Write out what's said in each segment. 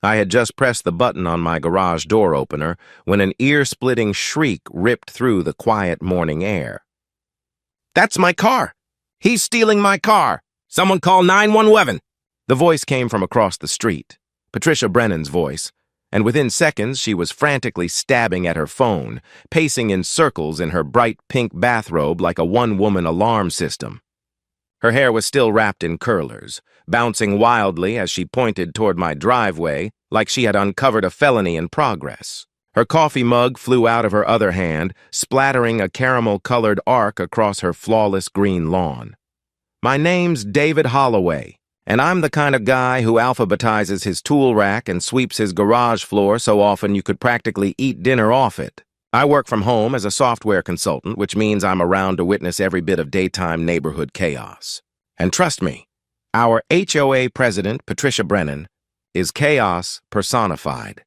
I had just pressed the button on my garage door opener when an ear-splitting shriek ripped through the quiet morning air. "That's my car! He's stealing my car! Someone call 911!" The voice came from across the street, Patricia Brennan's voice, and within seconds she was frantically stabbing at her phone, pacing in circles in her bright pink bathrobe like a one-woman alarm system. Her hair was still wrapped in curlers, bouncing wildly as she pointed toward my driveway like she had uncovered a felony in progress. Her coffee mug flew out of her other hand, splattering a caramel-colored arc across her flawless green lawn. "My name's David Holloway, and I'm the kind of guy who alphabetizes his tool rack and sweeps his garage floor so often you could practically eat dinner off it. I work from home as a software consultant, which means I'm around to witness every bit of daytime neighborhood chaos. And trust me, our HOA president, Patricia Brennan, is chaos personified.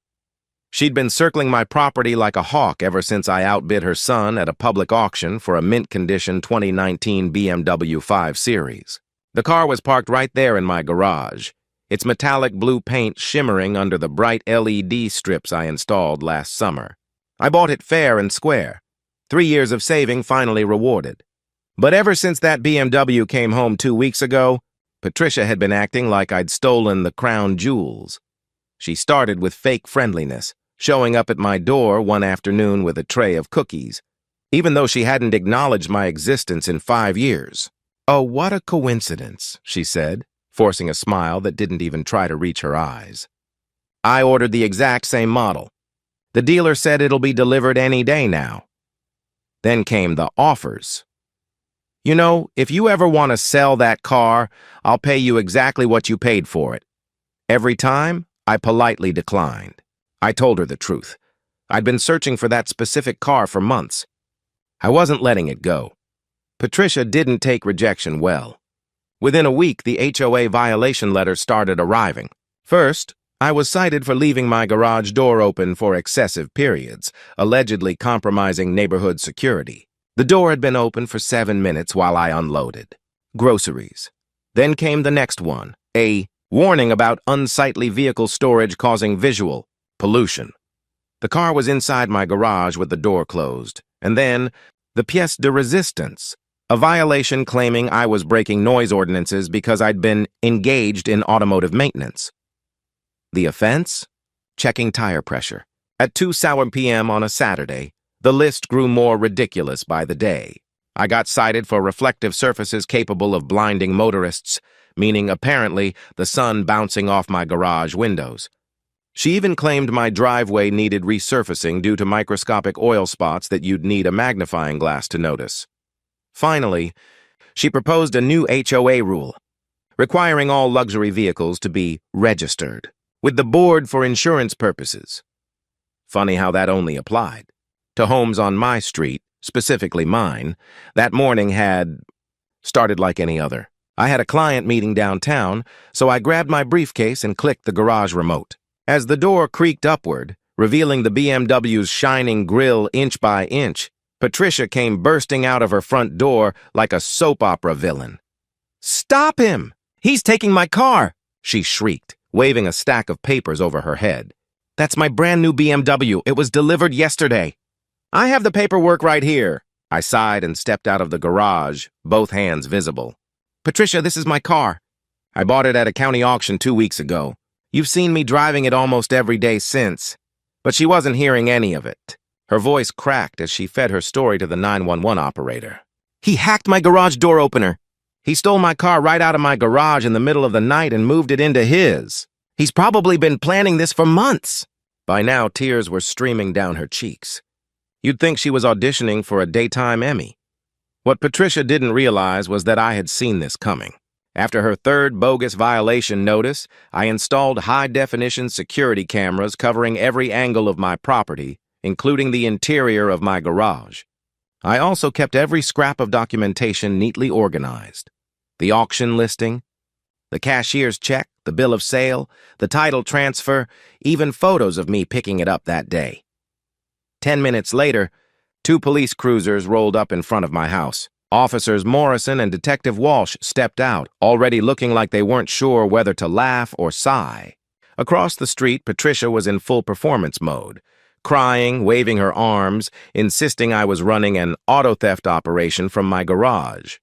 She'd been circling my property like a hawk ever since I outbid her son at a public auction for a mint-condition 2019 BMW 5 Series. The car was parked right there in my garage, its metallic blue paint shimmering under the bright LED strips I installed last summer. I bought it fair and square, 3 years of saving finally rewarded. But ever since that BMW came home 2 weeks ago, Patricia had been acting like I'd stolen the crown jewels. She started with fake friendliness, showing up at my door one afternoon with a tray of cookies, even though she hadn't acknowledged my existence in 5 years. "Oh, what a coincidence," she said, forcing a smile that didn't even try to reach her eyes. "I ordered the exact same model. The dealer said it'll be delivered any day now." Then came the offers. "You know, if you ever want to sell that car, I'll pay you exactly what you paid for it." Every time, I politely declined. I told her the truth. I'd been searching for that specific car for months. I wasn't letting it go. Patricia didn't take rejection well. Within a week, the HOA violation letters started arriving. First, I was cited for leaving my garage door open for excessive periods, allegedly compromising neighborhood security. The door had been open for 7 minutes while I unloaded. Groceries. Then came the next one, a warning about unsightly vehicle storage causing visual pollution. The car was inside my garage with the door closed. And then, the pièce de résistance, a violation claiming I was breaking noise ordinances because I'd been engaged in automotive maintenance. The offense? Checking tire pressure. At 2 p.m. on a Saturday, the list grew more ridiculous by the day. I got cited for reflective surfaces capable of blinding motorists, meaning apparently the sun bouncing off my garage windows. She even claimed my driveway needed resurfacing due to microscopic oil spots that you'd need a magnifying glass to notice. Finally, she proposed a new HOA rule, requiring all luxury vehicles to be registered with the board for insurance purposes. Funny how that only applied to homes on my street, specifically mine. That morning had started like any other. I had a client meeting downtown, so I grabbed my briefcase and clicked the garage remote. As the door creaked upward, revealing the BMW's shining grille inch by inch, Patricia came bursting out of her front door like a soap opera villain. "Stop him! He's taking my car!" she shrieked, waving a stack of papers over her head. "That's my brand new BMW. It was delivered yesterday." "I have the paperwork right here." I sighed and stepped out of the garage, both hands visible. "Patricia, this is my car. I bought it at a county auction 2 weeks ago. You've seen me driving it almost every day since." But she wasn't hearing any of it. Her voice cracked as she fed her story to the 911 operator. "He hacked my garage door opener. He stole my car right out of my garage in the middle of the night and moved it into his. He's probably been planning this for months." By now, tears were streaming down her cheeks. You'd think she was auditioning for a daytime Emmy. What Patricia didn't realize was that I had seen this coming. After her third bogus violation notice, I installed high-definition security cameras covering every angle of my property, including the interior of my garage. I also kept every scrap of documentation neatly organized. The auction listing, the cashier's check, the bill of sale, the title transfer, even photos of me picking it up that day. 10 minutes later, 2 police cruisers rolled up in front of my house. Officers Morrison and Detective Walsh stepped out, already looking like they weren't sure whether to laugh or sigh. Across the street, Patricia was in full performance mode, crying, waving her arms, insisting I was running an auto theft operation from my garage.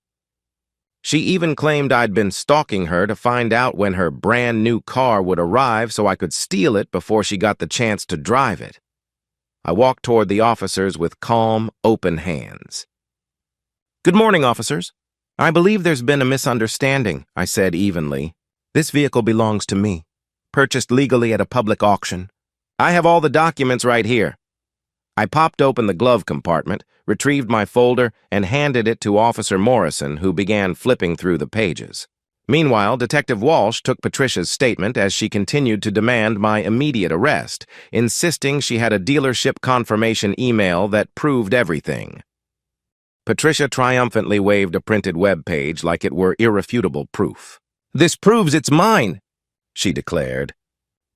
She even claimed I'd been stalking her to find out when her brand new car would arrive so I could steal it before she got the chance to drive it. I walked toward the officers with calm, open hands. "Good morning, officers. I believe there's been a misunderstanding," I said evenly. "This vehicle belongs to me, purchased legally at a public auction. I have all the documents right here." I popped open the glove compartment, retrieved my folder, and handed it to Officer Morrison, who began flipping through the pages. Meanwhile, Detective Walsh took Patricia's statement as she continued to demand my immediate arrest, insisting she had a dealership confirmation email that proved everything. Patricia triumphantly waved a printed web page like it were irrefutable proof. "This proves it's mine," she declared.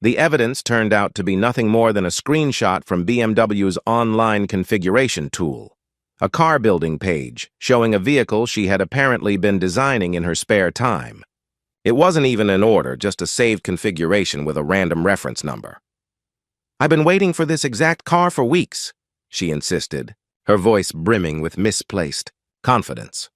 The evidence turned out to be nothing more than a screenshot from BMW's online configuration tool, a car building page showing a vehicle she had apparently been designing in her spare time. It wasn't even an order, just a saved configuration with a random reference number. "I've been waiting for this exact car for weeks," she insisted, her voice brimming with misplaced confidence.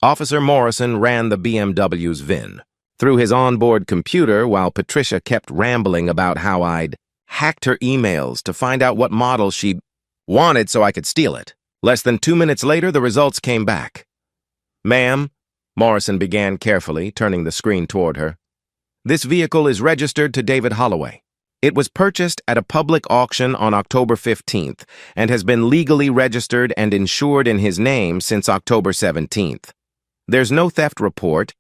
Officer Morrison ran the BMW's VIN through his onboard computer while Patricia kept rambling about how I'd hacked her emails to find out what model she wanted so I could steal it. Less than 2 minutes later, the results came back. "Ma'am," Morrison began carefully, turning the screen toward her, "this vehicle is registered to David Holloway. It was purchased at a public auction on October 15th and has been legally registered and insured in his name since October 17th. There's no theft report,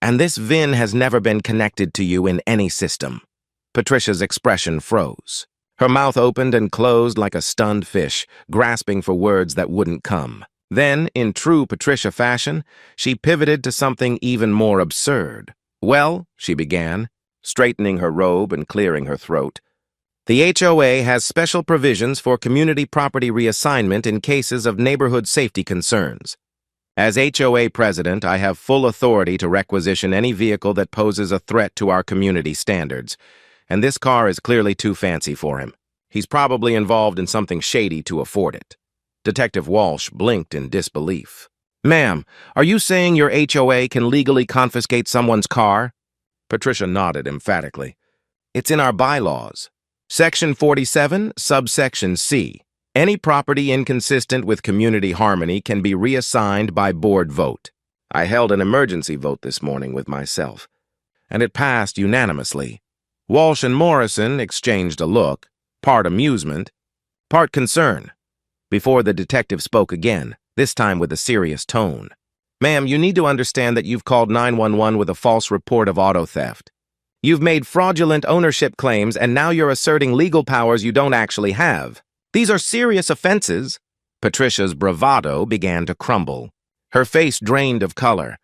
and this VIN has never been connected to you in any system." Patricia's expression froze. Her mouth opened and closed like a stunned fish, grasping for words that wouldn't come. Then, in true Patricia fashion, she pivoted to something even more absurd. "Well," she began, straightening her robe and clearing her throat, "the HOA has special provisions for community property reassignment in cases of neighborhood safety concerns. As HOA president, I have full authority to requisition any vehicle that poses a threat to our community standards, and this car is clearly too fancy for him. He's probably involved in something shady to afford it." Detective Walsh blinked in disbelief. "Ma'am, are you saying your HOA can legally confiscate someone's car?" Patricia nodded emphatically. "It's in our bylaws. Section 47, subsection C. Any property inconsistent with community harmony can be reassigned by board vote. I held an emergency vote this morning with myself, and it passed unanimously." Walsh and Morrison exchanged a look, part amusement, part concern, before the detective spoke again, this time with a serious tone. "Ma'am, you need to understand that you've called 911 with a false report of auto theft. You've made fraudulent ownership claims, and now you're asserting legal powers you don't actually have. These are serious offenses." Patricia's bravado began to crumble. Her face drained of color.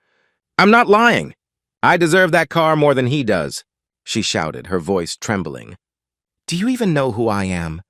"I'm not lying. I deserve that car more than he does," she shouted, her voice trembling. "Do you even know who I am?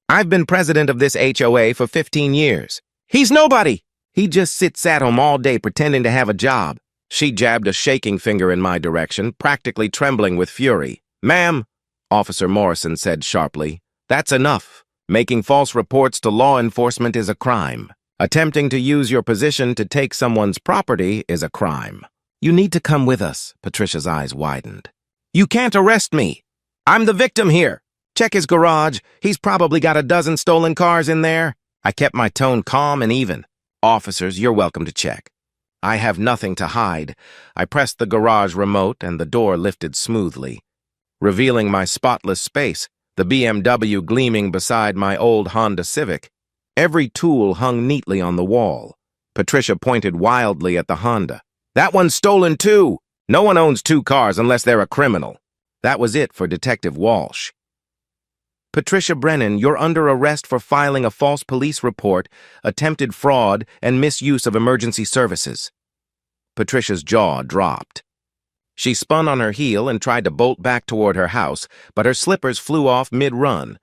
I've been president of this HOA for 15 years. He's nobody. He just sits at home all day pretending to have a job." She jabbed a shaking finger in my direction, practically trembling with fury. "Ma'am," Officer Morrison said sharply, "that's enough. Making false reports to law enforcement is a crime. Attempting to use your position to take someone's property is a crime. You need to come with us." Patricia's eyes widened. "You can't arrest me. I'm the victim here. Check his garage. He's probably got a dozen stolen cars in there." I kept my tone calm and even. "Officers, you're welcome to check. I have nothing to hide." I pressed the garage remote and the door lifted smoothly, revealing my spotless space, the BMW gleaming beside my old Honda Civic. Every tool hung neatly on the wall. Patricia pointed wildly at the Honda. "That one's stolen too. No one owns 2 cars unless they're a criminal." That was it for Detective Walsh. "Patricia Brennan, you're under arrest for filing a false police report, attempted fraud, and misuse of emergency services." Patricia's jaw dropped. She spun on her heel and tried to bolt back toward her house, but her slippers flew off mid-run,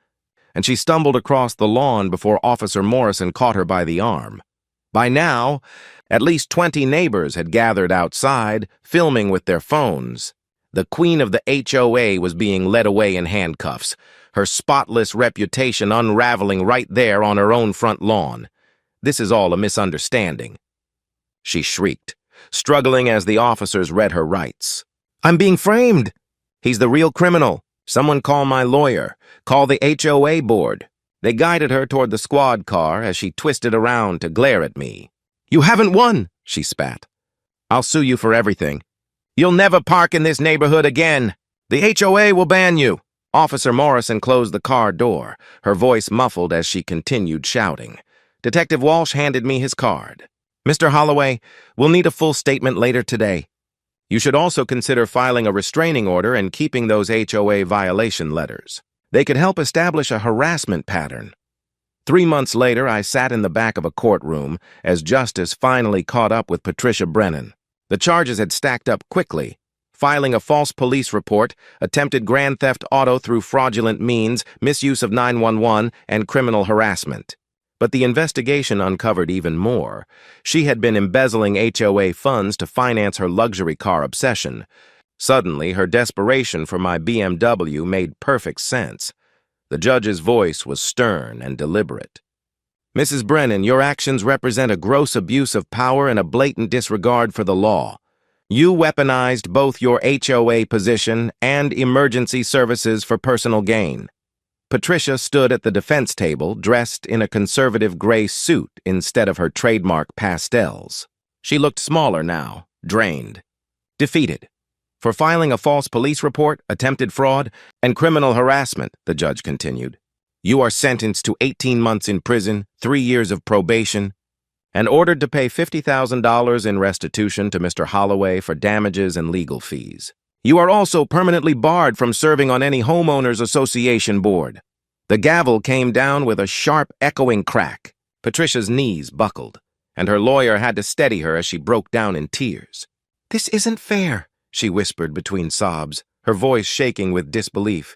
and she stumbled across the lawn before Officer Morrison caught her by the arm. By now, at least 20 neighbors had gathered outside, filming with their phones. The queen of the HOA was being led away in handcuffs, her spotless reputation unraveling right there on her own front lawn. This is all a misunderstanding. She shrieked, struggling as the officers read her rights. I'm being framed. He's the real criminal. Someone call my lawyer. Call the HOA board. They guided her toward the squad car as she twisted around to glare at me. You haven't won, she spat. I'll sue you for everything. You'll never park in this neighborhood again. The HOA will ban you. Officer Morrison closed the car door, her voice muffled as she continued shouting. Detective Walsh handed me his card. Mr. Holloway, we'll need a full statement later today. You should also consider filing a restraining order and keeping those HOA violation letters. They could help establish a harassment pattern. 3 months later, I sat in the back of a courtroom as justice finally caught up with Patricia Brennan. The charges had stacked up quickly. Filing a false police report, attempted grand theft auto through fraudulent means, misuse of 911, and criminal harassment. But the investigation uncovered even more. She had been embezzling HOA funds to finance her luxury car obsession. Suddenly, her desperation for my BMW made perfect sense. The judge's voice was stern and deliberate. Mrs. Brennan, your actions represent a gross abuse of power and a blatant disregard for the law. You weaponized both your HOA position and emergency services for personal gain. Patricia stood at the defense table, dressed in a conservative gray suit instead of her trademark pastels. She looked smaller now, drained, defeated. For filing a false police report, attempted fraud, and criminal harassment, the judge continued. You are sentenced to 18 months in prison, 3 years of probation, and ordered to pay $50,000 in restitution to Mr. Holloway for damages and legal fees. You are also permanently barred from serving on any Homeowners Association board. The gavel came down with a sharp, echoing crack. Patricia's knees buckled, and her lawyer had to steady her as she broke down in tears. This isn't fair, she whispered between sobs, her voice shaking with disbelief.